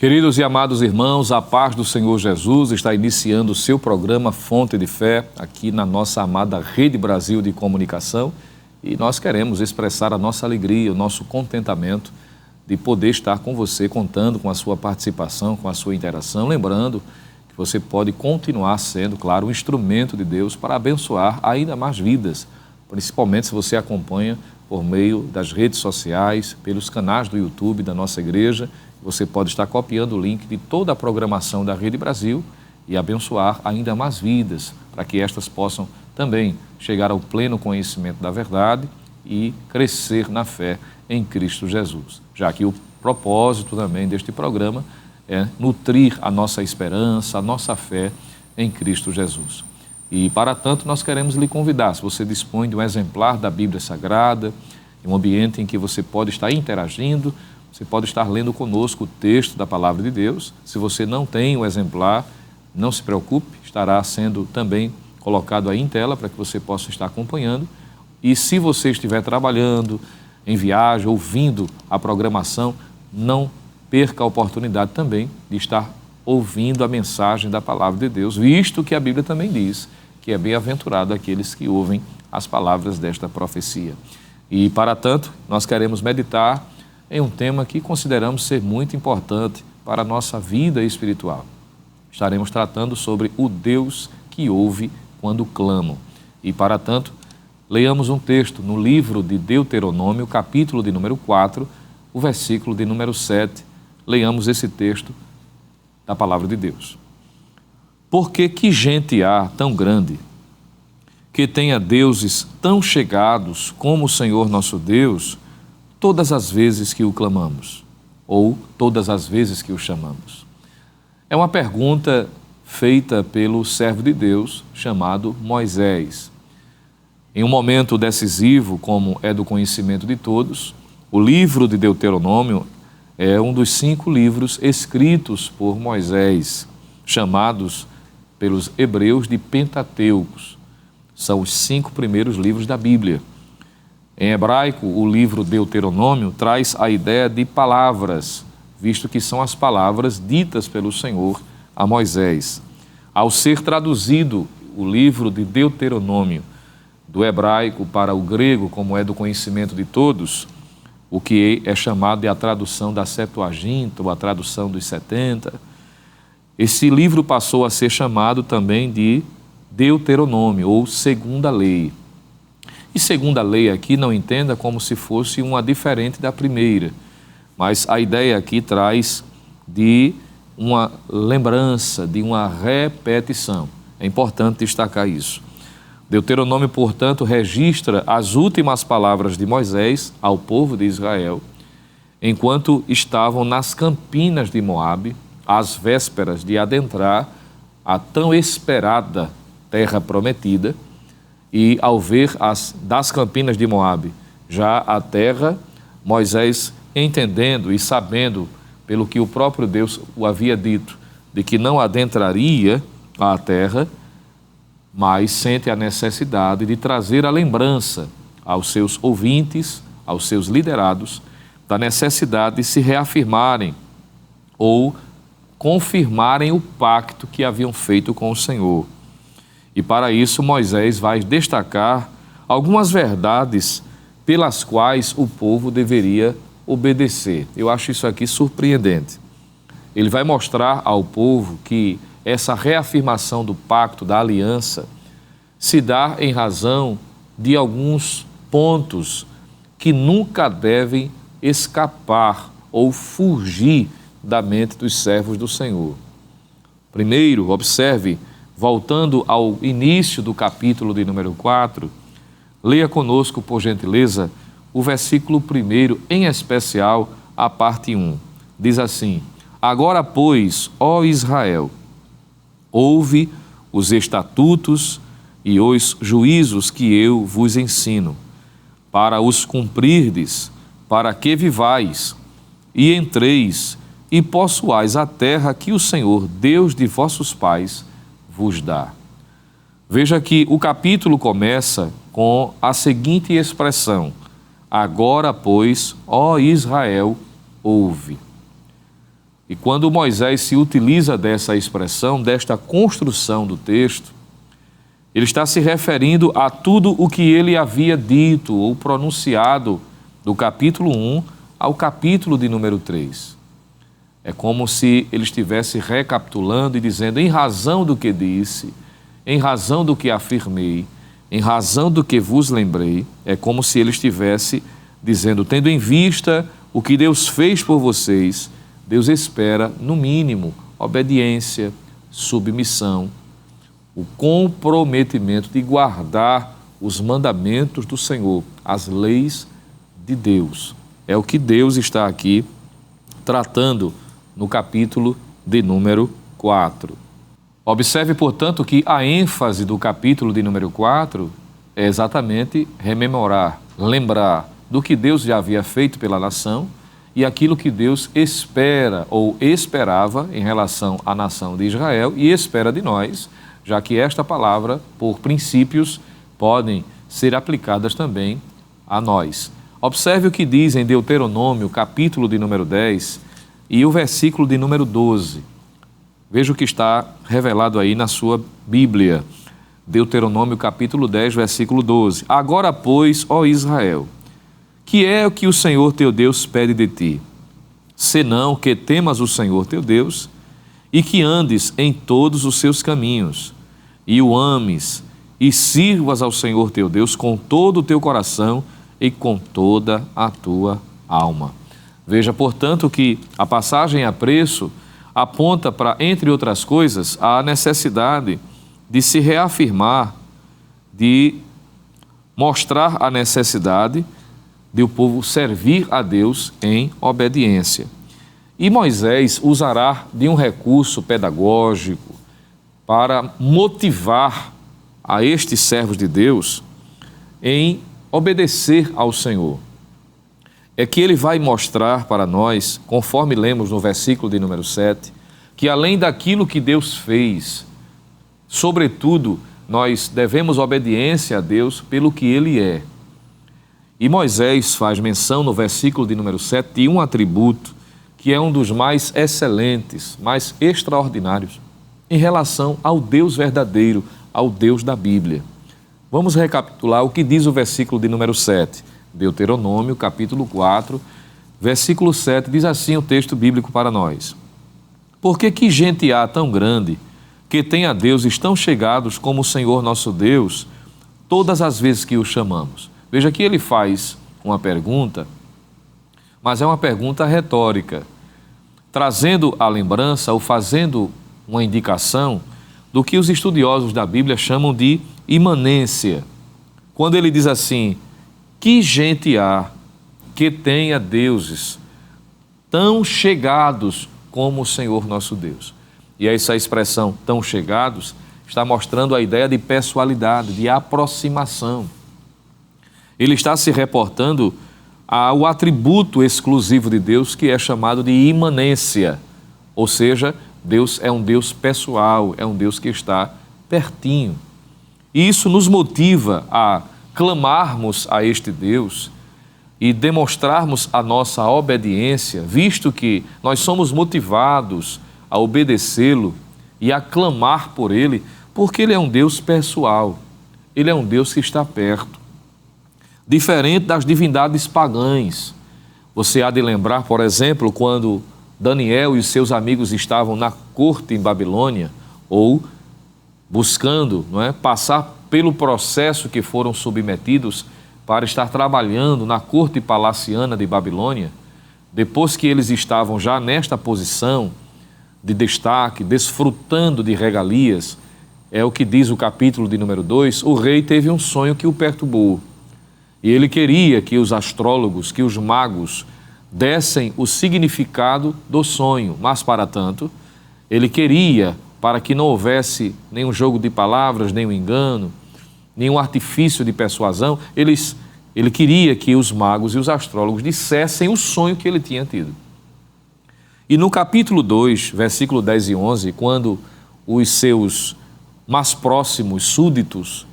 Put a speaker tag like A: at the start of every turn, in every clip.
A: Queridos e amados irmãos, a paz do Senhor Jesus está iniciando o seu programa Fonte de Fé aqui na nossa amada Rede Brasil de Comunicação e nós queremos expressar a nossa alegria, o nosso contentamento de poder estar com você, contando com a sua participação, com a sua interação, lembrando que você pode continuar sendo, claro, um instrumento de Deus para abençoar ainda mais vidas, principalmente se você acompanha por meio das redes sociais, pelos canais do YouTube da nossa igreja. Você pode estar copiando o link de toda a programação da Rede Brasil e abençoar ainda mais vidas, para que estas possam também chegar ao pleno conhecimento da verdade e crescer na fé em Cristo Jesus. Já que o propósito também deste programa é nutrir a nossa esperança, a nossa fé em Cristo Jesus. E para tanto nós queremos lhe convidar, se você dispõe de um exemplar da Bíblia Sagrada, em um ambiente em que você pode estar interagindo, você pode estar lendo conosco o texto da Palavra de Deus. Se você não tem o exemplar, não se preocupe, estará sendo também colocado aí em tela para que você possa estar acompanhando. E se você estiver trabalhando, em viagem, ouvindo a programação, não perca a oportunidade também de estar ouvindo a mensagem da Palavra de Deus, visto que a Bíblia também diz que é bem-aventurado aqueles que ouvem as palavras desta profecia. E, para tanto, nós queremos meditar em um tema que consideramos ser muito importante para a nossa vida espiritual. Estaremos tratando sobre o Deus que ouve quando clamo. E, para tanto, leiamos um texto no livro de Deuteronômio, capítulo de número 4, o versículo de número 7. Leiamos esse texto da Palavra de Deus. Porque que gente há tão grande, que tenha deuses tão chegados como o Senhor nosso Deus, todas as vezes que o clamamos, ou todas as vezes que o chamamos? É uma pergunta feita pelo servo de Deus chamado Moisés. Em um momento decisivo, como é do conhecimento de todos, o livro de Deuteronômio é um dos 5 livros escritos por Moisés, chamados pelos hebreus de Pentateucos. São os 5 primeiros livros da Bíblia. Em hebraico, o livro Deuteronômio traz a ideia de palavras, visto que são as palavras ditas pelo Senhor a Moisés. Ao ser traduzido o livro de Deuteronômio do hebraico para o grego, como é do conhecimento de todos, o que é chamado de a tradução da Septuaginta, ou a tradução dos 70, esse livro passou a ser chamado também de Deuteronômio, ou Segunda Lei. E segunda lei aqui não entenda como se fosse uma diferente da primeira, mas a ideia aqui traz de uma lembrança, de uma repetição. É importante destacar isso. Deuteronômio, portanto, registra as últimas palavras de Moisés ao povo de Israel, enquanto estavam nas campinas de Moabe, às vésperas de adentrar a tão esperada terra prometida. E ao ver das campinas de Moabe já a terra, Moisés, entendendo e sabendo, pelo que o próprio Deus o havia dito, de que não adentraria a terra, mas sente a necessidade de trazer a lembrança aos seus ouvintes, aos seus liderados, da necessidade de se reafirmarem ou confirmarem o pacto que haviam feito com o Senhor. E para isso Moisés vai destacar algumas verdades pelas quais o povo deveria obedecer. Eu acho isso aqui surpreendente. Ele vai mostrar ao povo que essa reafirmação do pacto, da aliança, se dá em razão de alguns pontos que nunca devem escapar ou fugir da mente dos servos do Senhor. Primeiro, observe, voltando ao início do capítulo de número 4, leia conosco, por gentileza, o versículo 1, em especial a parte 1. Diz assim: Agora, pois, ó Israel, ouve os estatutos e os juízos que eu vos ensino, para os cumprirdes, para que vivais e entreis e possuais a terra que o Senhor, Deus de vossos pais, vos dá. Veja que o capítulo começa com a seguinte expressão: Agora, pois, ó Israel, ouve. E quando Moisés se utiliza dessa expressão, desta construção do texto, ele está se referindo a tudo o que ele havia dito ou pronunciado do capítulo 1 ao capítulo de número 3. É como se ele estivesse recapitulando e dizendo, em razão do que disse, em razão do que afirmei, em razão do que vos lembrei, é como se ele estivesse dizendo, tendo em vista o que Deus fez por vocês, Deus espera, no mínimo, obediência, submissão, o comprometimento de guardar os mandamentos do Senhor, as leis de Deus. É o que Deus está aqui tratando no capítulo de número 4. Observe, portanto, que a ênfase do capítulo de número 4 é exatamente rememorar, lembrar do que Deus já havia feito pela nação e aquilo que Deus espera ou esperava em relação à nação de Israel e espera de nós, já que esta palavra, por princípios, podem ser aplicadas também a nós. Observe o que diz em Deuteronômio, capítulo de número 10 e o versículo de número 12. Veja o que está revelado aí na sua Bíblia. Deuteronômio, capítulo 10, versículo 12. Agora, pois, ó Israel, que é o que o Senhor teu Deus pede de ti? Senão que temas o Senhor teu Deus e que andes em todos os seus caminhos, e o ames, e sirvas ao Senhor teu Deus com todo o teu coração e com toda a tua alma. Veja, portanto, que a passagem a preço aponta para, entre outras coisas, a necessidade de se reafirmar, de mostrar a necessidade de o povo servir a Deus em obediência. E Moisés usará de um recurso pedagógico para motivar a estes servos de Deus em obedecer ao Senhor. É que ele vai mostrar para nós, conforme lemos no versículo de número 7, que além daquilo que Deus fez, sobretudo, nós devemos obediência a Deus pelo que Ele é. E Moisés faz menção no versículo de número 7 de um atributo que é um dos mais excelentes, mais extraordinários, em relação ao Deus verdadeiro, ao Deus da Bíblia. Vamos recapitular o que diz o versículo de número 7. Deuteronômio, capítulo 4, versículo 7, diz assim o texto bíblico para nós. Porque que gente há tão grande que tem a deuses tão chegados como o Senhor nosso Deus, todas as vezes que o chamamos? Veja que ele faz uma pergunta, mas é uma pergunta retórica, trazendo a lembrança ou fazendo uma indicação do que os estudiosos da Bíblia chamam de imanência. Quando ele diz assim, que gente há que tenha deuses tão chegados como o Senhor nosso Deus? E essa expressão, tão chegados, está mostrando a ideia de pessoalidade, de aproximação. Ele está se reportando ao atributo exclusivo de Deus que é chamado de imanência, ou seja, Deus é um Deus pessoal, é um Deus que está pertinho. E isso nos motiva a clamarmos a este Deus e demonstrarmos a nossa obediência, visto que nós somos motivados a obedecê-lo e a clamar por Ele, porque Ele é um Deus pessoal, Ele é um Deus que está perto. Diferente das divindades pagãs. Você há de lembrar, por exemplo, quando Daniel e seus amigos estavam na corte em Babilônia, ou buscando, passar pelo processo que foram submetidos para estar trabalhando na corte palaciana de Babilônia, depois que eles estavam já nesta posição de destaque, desfrutando de regalias, é o que diz o capítulo de número 2, o rei teve um sonho que o perturbou. E ele queria que os astrólogos, que os magos, dessem o significado do sonho, mas, para tanto, ele queria, para que não houvesse nenhum jogo de palavras, nenhum engano, nenhum artifício de persuasão, ele queria que os magos e os astrólogos dissessem o sonho que ele tinha tido. E no capítulo 2, versículo 10 e 11, quando os seus mais próximos súditos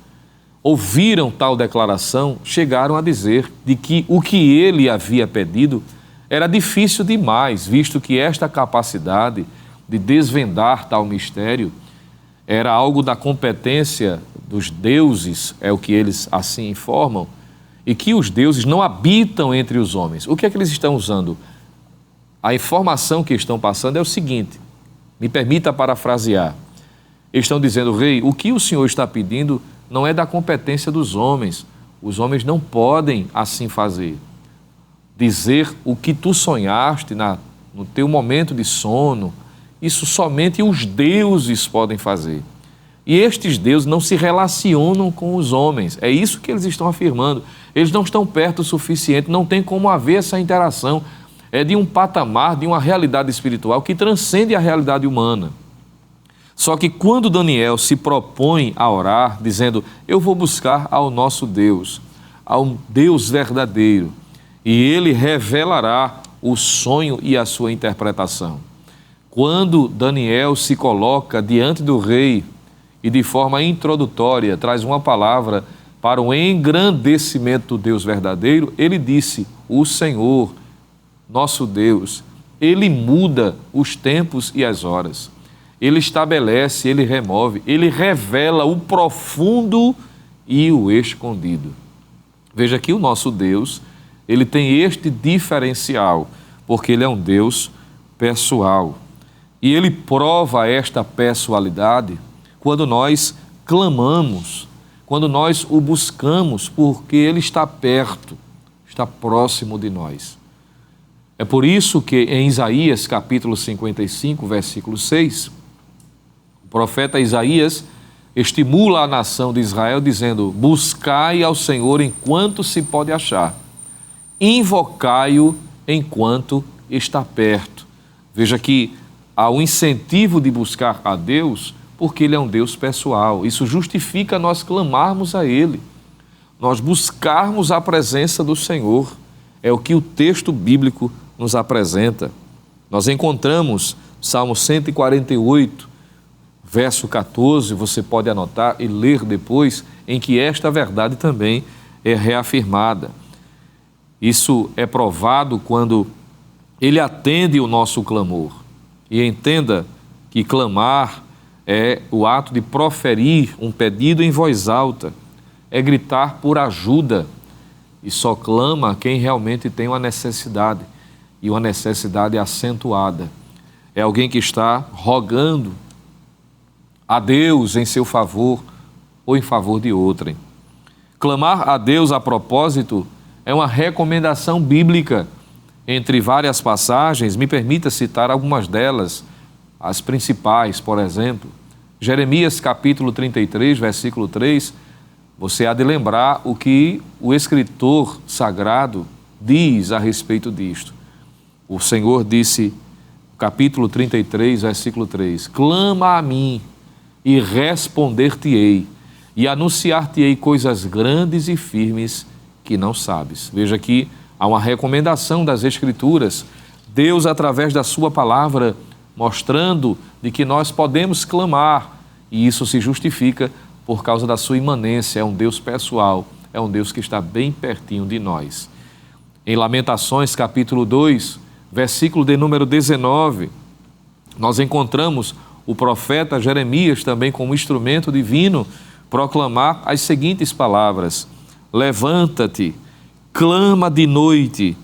A: ouviram tal declaração, chegaram a dizer de que o que ele havia pedido era difícil demais, visto que esta capacidade de desvendar tal mistério era algo da competência dos deuses, é o que eles assim informam, e que os deuses não habitam entre os homens. O que é que eles estão usando? A informação que estão passando é o seguinte, me permita parafrasear. Eles estão dizendo, rei, o que o senhor está pedindo não é da competência dos homens. Os homens não podem assim fazer. Dizer o que tu sonhaste no teu momento de sono, isso somente os deuses podem fazer. E estes deuses não se relacionam com os homens. É isso que eles estão afirmando. Eles não estão perto o suficiente, não tem como haver essa interação. É de um patamar, de uma realidade espiritual que transcende a realidade humana. Só que quando Daniel se propõe a orar, dizendo, eu vou buscar ao nosso Deus, ao Deus verdadeiro, e ele revelará o sonho e a sua interpretação. Quando Daniel se coloca diante do rei e de forma introdutória traz uma palavra para o engrandecimento do Deus verdadeiro, ele disse, o Senhor, nosso Deus, ele muda os tempos e as horas. Ele estabelece, ele remove, ele revela o profundo e o escondido. Veja que o nosso Deus, ele tem este diferencial, porque ele é um Deus pessoal. E ele prova esta pessoalidade quando nós clamamos, quando nós o buscamos, porque ele está perto, está próximo de nós. É por isso que em Isaías capítulo 55, versículo 6, o profeta Isaías estimula a nação de Israel dizendo, buscai ao Senhor enquanto se pode achar, invocai-o enquanto está perto. Veja que há um incentivo de buscar a Deus porque ele é um Deus pessoal. Isso justifica nós clamarmos a ele, nós buscarmos a presença do Senhor. É o que o texto bíblico nos apresenta. Nós encontramos Salmo 148, verso 14, você pode anotar e ler depois, em que esta verdade também é reafirmada. Isso é provado quando ele atende o nosso clamor. E entenda que clamar é o ato de proferir um pedido em voz alta, é gritar por ajuda, e só clama quem realmente tem uma necessidade, e uma necessidade acentuada. É alguém que está rogando a Deus em seu favor ou em favor de outrem. Clamar a Deus a propósito é uma recomendação bíblica. Entre várias passagens, me permita citar algumas delas, as principais, por exemplo. Jeremias capítulo 33, versículo 3, você há de lembrar o que o escritor sagrado diz a respeito disto. O Senhor disse, capítulo 33, versículo 3, clama a mim e responder-te-ei e anunciar-te-ei coisas grandes e firmes que não sabes. Veja aqui, há uma recomendação das Escrituras, Deus através da sua palavra, mostrando de que nós podemos clamar, e isso se justifica por causa da sua imanência, é um Deus pessoal, é um Deus que está bem pertinho de nós. Em Lamentações, capítulo 2, versículo de número 19, nós encontramos o profeta Jeremias também como instrumento divino proclamar as seguintes palavras, levanta-te, clama de noite,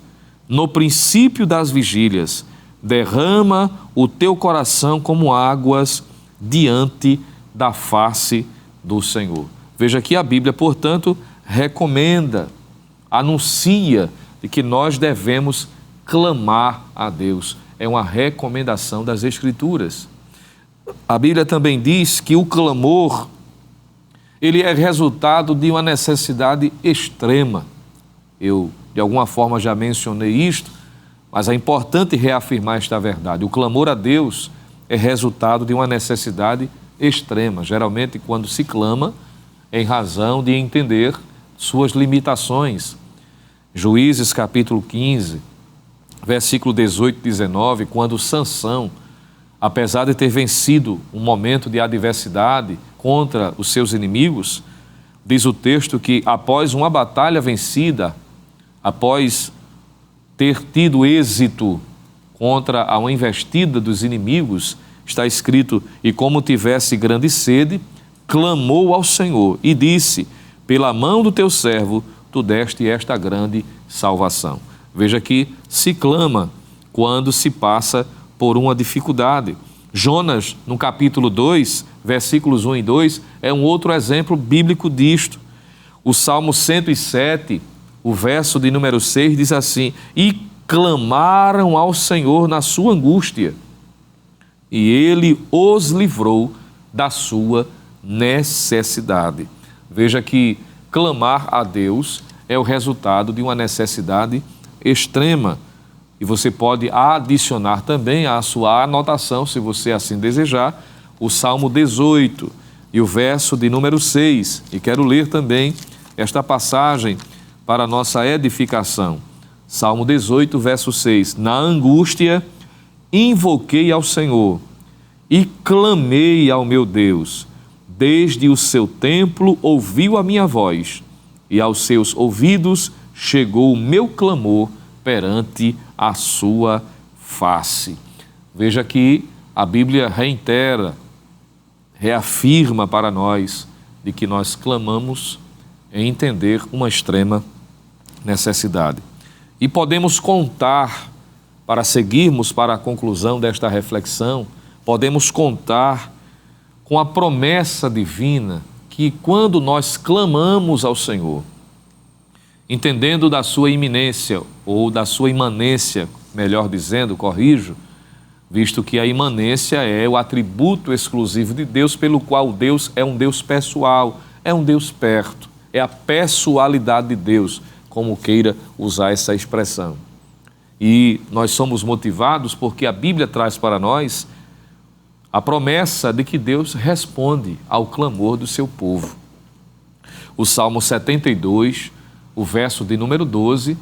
A: no princípio das vigílias, derrama o teu coração como águas diante da face do Senhor. Veja que a Bíblia, portanto, recomenda, anuncia de que nós devemos clamar a Deus. É uma recomendação das Escrituras. A Bíblia também diz que o clamor, ele é resultado de uma necessidade extrema. Eu, de alguma forma, já mencionei isto, mas é importante reafirmar esta verdade. O clamor a Deus é resultado de uma necessidade extrema. Geralmente, quando se clama, em razão de entender suas limitações. Juízes, capítulo 15, versículo 18 e 19, quando Sansão, apesar de ter vencido um momento de adversidade contra os seus inimigos, diz o texto que após uma batalha vencida, após ter tido êxito contra a uma investida dos inimigos, está escrito: e como tivesse grande sede, clamou ao Senhor e disse: pela mão do teu servo, tu deste esta grande salvação. Veja que se clama quando se passa por uma dificuldade. Jonas, no capítulo 2, versículos 1 e 2, é um outro exemplo bíblico disto. O Salmo 107, o verso de número 6, diz assim: e clamaram ao Senhor na sua angústia, e Ele os livrou da sua necessidade. Veja que clamar a Deus é o resultado de uma necessidade extrema. E você pode adicionar também à sua anotação, se você assim desejar, o Salmo 18 e o verso de número 6. E quero ler também esta passagem para a nossa edificação. Salmo 18, verso 6. Na angústia invoquei ao Senhor e clamei ao meu Deus. Desde o seu templo ouviu a minha voz, e aos seus ouvidos chegou o meu clamor perante a sua face. Veja que a Bíblia reafirma para nós de que nós clamamos em entender uma extrema necessidade. E podemos contar, para seguirmos para a conclusão desta reflexão, podemos contar com a promessa divina que quando nós clamamos ao Senhor, entendendo da sua iminência ou da sua imanência, melhor dizendo, corrijo, visto que a imanência é o atributo exclusivo de Deus, pelo qual Deus é um Deus pessoal, é um Deus perto, é a pessoalidade de Deus, como queira usar essa expressão. E nós somos motivados porque a Bíblia traz para nós a promessa de que Deus responde ao clamor do seu povo. O Salmo 72, o verso de número 12,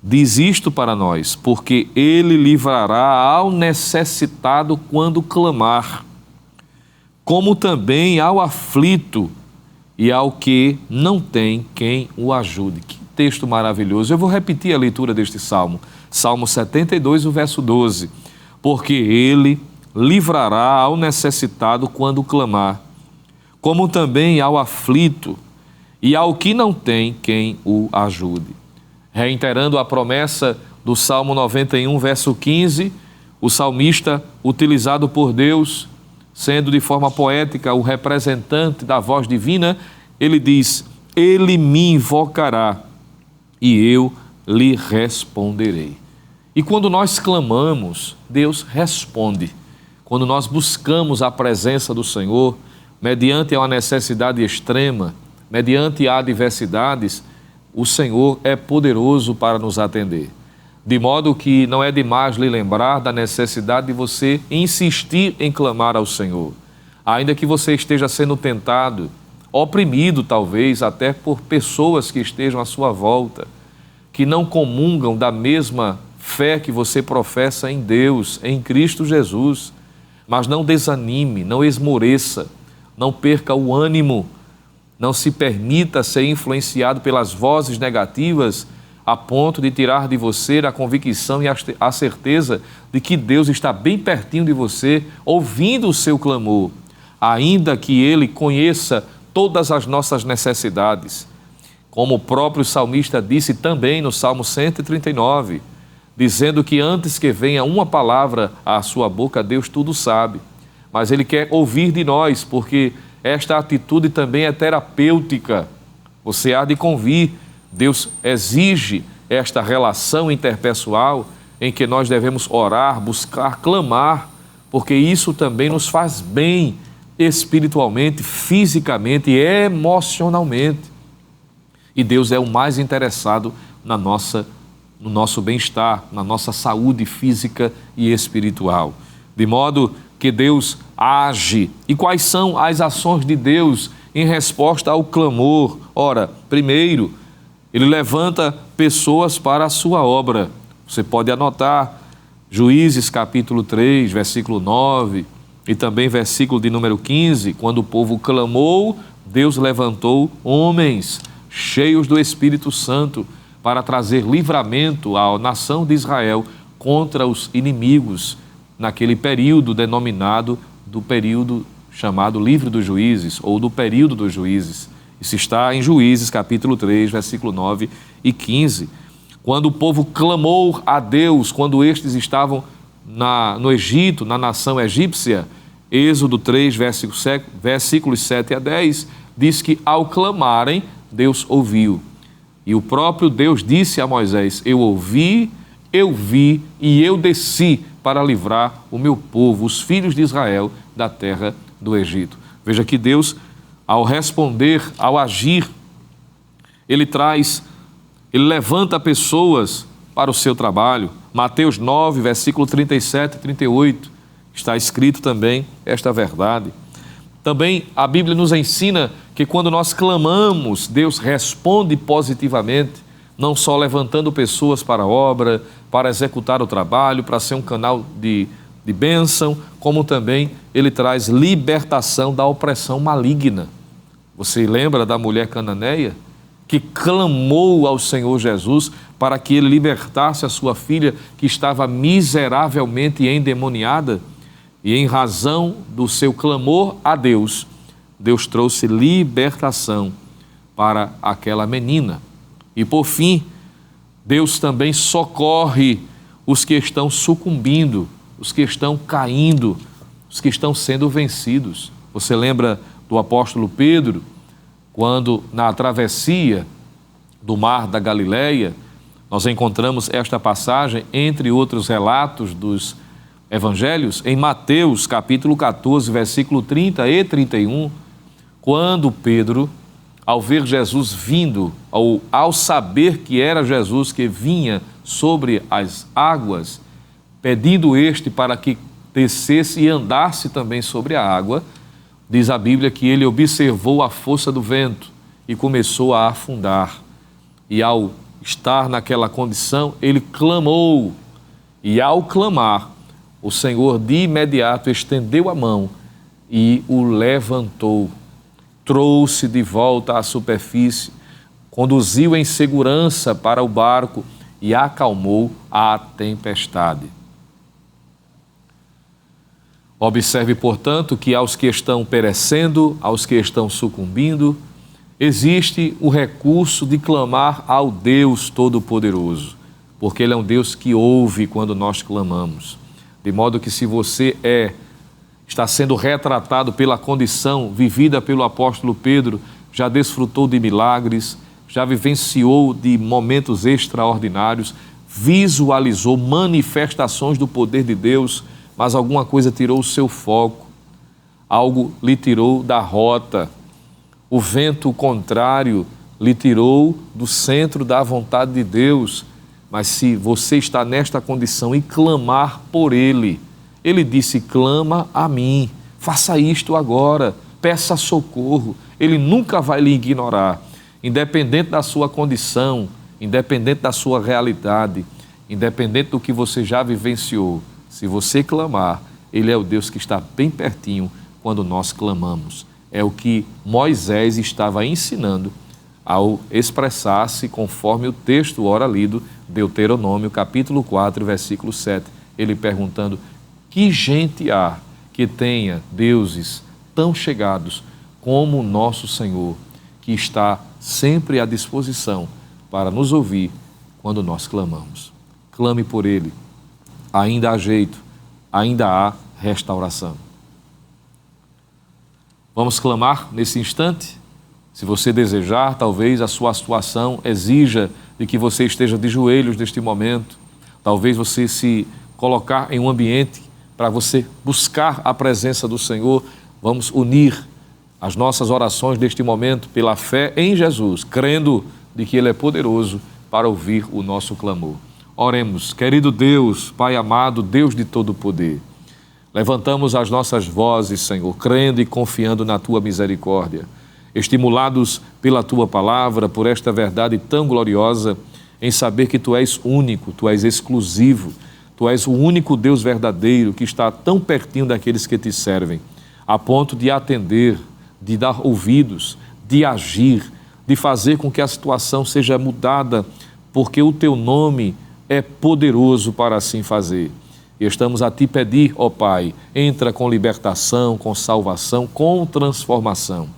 A: diz isto para nós: porque Ele livrará ao necessitado quando clamar, como também ao aflito e ao que não tem quem o ajude. Que texto maravilhoso! Eu vou repetir a leitura deste Salmo. Salmo 72, o verso 12. Porque Ele livrará ao necessitado quando clamar, como também ao aflito e ao que não tem quem o ajude. Reiterando a promessa do Salmo 91, verso 15, o salmista, utilizado por Deus, sendo de forma poética o representante da voz divina, ele diz: Ele me invocará e eu lhe responderei. E quando nós clamamos, Deus responde. Quando nós buscamos a presença do Senhor, mediante uma necessidade extrema, mediante adversidades, o Senhor é poderoso para nos atender. De modo que não é demais lhe lembrar da necessidade de você insistir em clamar ao Senhor. Ainda que você esteja sendo tentado, oprimido talvez até por pessoas que estejam à sua volta, que não comungam da mesma fé que você professa em Deus, em Cristo Jesus. Mas não desanime, não esmoreça, não perca o ânimo, não se permita ser influenciado pelas vozes negativas a ponto de tirar de você a convicção e a certeza de que Deus está bem pertinho de você, ouvindo o seu clamor, ainda que Ele conheça todas as nossas necessidades. Como o próprio salmista disse também no Salmo 139, dizendo que antes que venha uma palavra à sua boca, Deus tudo sabe. Mas Ele quer ouvir de nós, porque esta atitude também é terapêutica. Você há de convir. Deus exige esta relação interpessoal em que nós devemos orar, buscar, clamar, porque isso também nos faz bem espiritualmente, fisicamente e emocionalmente. E Deus é o mais interessado no nosso bem-estar, na nossa saúde física e espiritual. De modo que Deus age. E quais são as ações de Deus em resposta ao clamor? Ora, primeiro, Ele levanta pessoas para a sua obra. Você pode anotar Juízes capítulo 3, versículo 9, e também versículo de número 15, quando o povo clamou, Deus levantou homens cheios do Espírito Santo para trazer livramento à nação de Israel contra os inimigos naquele período denominado do período chamado Livro dos Juízes, ou do período dos juízes. Isso está em Juízes, capítulo 3, versículo 9 e 15. Quando o povo clamou a Deus, quando estes estavam no Egito, na nação egípcia, Êxodo 3, versículos 7 a 10, diz que ao clamarem, Deus ouviu. E o próprio Deus disse a Moisés: eu ouvi, eu vi e eu desci para livrar o meu povo, os filhos de Israel, da terra do Egito. Veja que Deus, ao responder, ao agir, Ele levanta pessoas para o seu trabalho. Mateus 9, versículo 37 e 38, está escrito também esta verdade. Também a Bíblia nos ensina que quando nós clamamos, Deus responde positivamente, não só levantando pessoas para a obra, para executar o trabalho, para ser um canal de bênção, como também Ele traz libertação da opressão maligna. Você lembra da mulher cananeia que clamou ao Senhor Jesus para que Ele libertasse a sua filha que estava miseravelmente endemoniada? E em razão do seu clamor a Deus, Deus trouxe libertação para aquela menina. E por fim, Deus também socorre os que estão sucumbindo, os que estão caindo, os que estão sendo vencidos. Você lembra do apóstolo Pedro, quando na travessia do mar da Galileia, nós encontramos esta passagem, entre outros relatos dos evangelhos, em Mateus capítulo 14, versículo 30 e 31, quando Pedro, ao ver Jesus vindo, ao saber que era Jesus que vinha sobre as águas, pedindo este para que descesse e andasse também sobre a água, diz a Bíblia que ele observou a força do vento e começou a afundar. E ao estar naquela condição, ele clamou. E ao clamar, o Senhor de imediato estendeu a mão e o levantou, trouxe de volta à superfície, conduziu em segurança para o barco e acalmou a tempestade. Observe, portanto, que aos que estão perecendo, aos que estão sucumbindo, existe o recurso de clamar ao Deus Todo-Poderoso, porque Ele é um Deus que ouve quando nós clamamos. De modo que se você está sendo retratado pela condição vivida pelo apóstolo Pedro, já desfrutou de milagres, já vivenciou de momentos extraordinários, visualizou manifestações do poder de Deus, mas alguma coisa tirou o seu foco, algo lhe tirou da rota, o vento contrário lhe tirou do centro da vontade de Deus. Mas se você está nesta condição e clamar por Ele, Ele disse: clama a mim, faça isto agora, peça socorro. Ele nunca vai lhe ignorar, independente da sua condição, independente da sua realidade, independente do que você já vivenciou. Se você clamar, Ele é o Deus que está bem pertinho quando nós clamamos. É o que Moisés estava ensinando ao expressar-se conforme o texto ora lido, Deuteronômio, capítulo 4, versículo 7. Ele perguntando: que gente há que tenha deuses tão chegados como o nosso Senhor, que está sempre à disposição para nos ouvir quando nós clamamos. Clame por Ele. Ainda há jeito, ainda há restauração. Vamos clamar nesse instante? Se você desejar, talvez a sua situação exija de que você esteja de joelhos neste momento. Talvez você se colocar em um ambiente para você buscar a presença do Senhor. Vamos unir as nossas orações neste momento pela fé em Jesus, crendo de que Ele é poderoso para ouvir o nosso clamor. Oremos. Querido Deus, Pai amado, Deus de todo o poder, levantamos as nossas vozes, Senhor, crendo e confiando na Tua misericórdia, estimulados pela Tua palavra, por esta verdade tão gloriosa, em saber que Tu és único, Tu és exclusivo, Tu és o único Deus verdadeiro que está tão pertinho daqueles que Te servem, a ponto de atender, de dar ouvidos, de agir, de fazer com que a situação seja mudada porque o teu nome é poderoso para assim fazer. E estamos a te pedir, ó Pai, entra com libertação, com salvação, com transformação.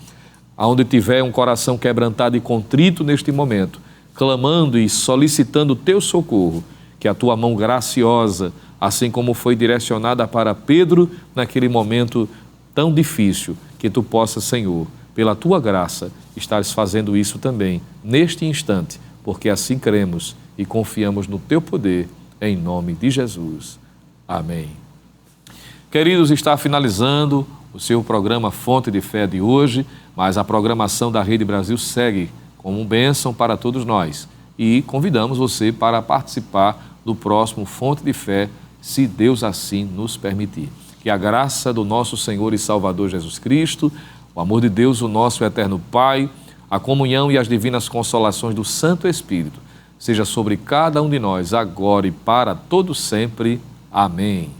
A: Aonde tiver um coração quebrantado e contrito neste momento, clamando e solicitando o teu socorro, que a tua mão graciosa, assim como foi direcionada para Pedro naquele momento tão difícil, que tu possas, Senhor, pela tua graça, estares fazendo isso também, neste instante, porque assim cremos e confiamos no teu poder, em nome de Jesus. Amém. Queridos, está finalizando o seu programa Fonte de Fé de hoje, mas a programação da Rede Brasil segue como bênção para todos nós e convidamos você para participar do próximo Fonte de Fé, se Deus assim nos permitir. Que a graça do nosso Senhor e Salvador Jesus Cristo, o amor de Deus, o nosso eterno Pai, a comunhão e as divinas consolações do Santo Espírito seja sobre cada um de nós agora e para todo sempre. Amém.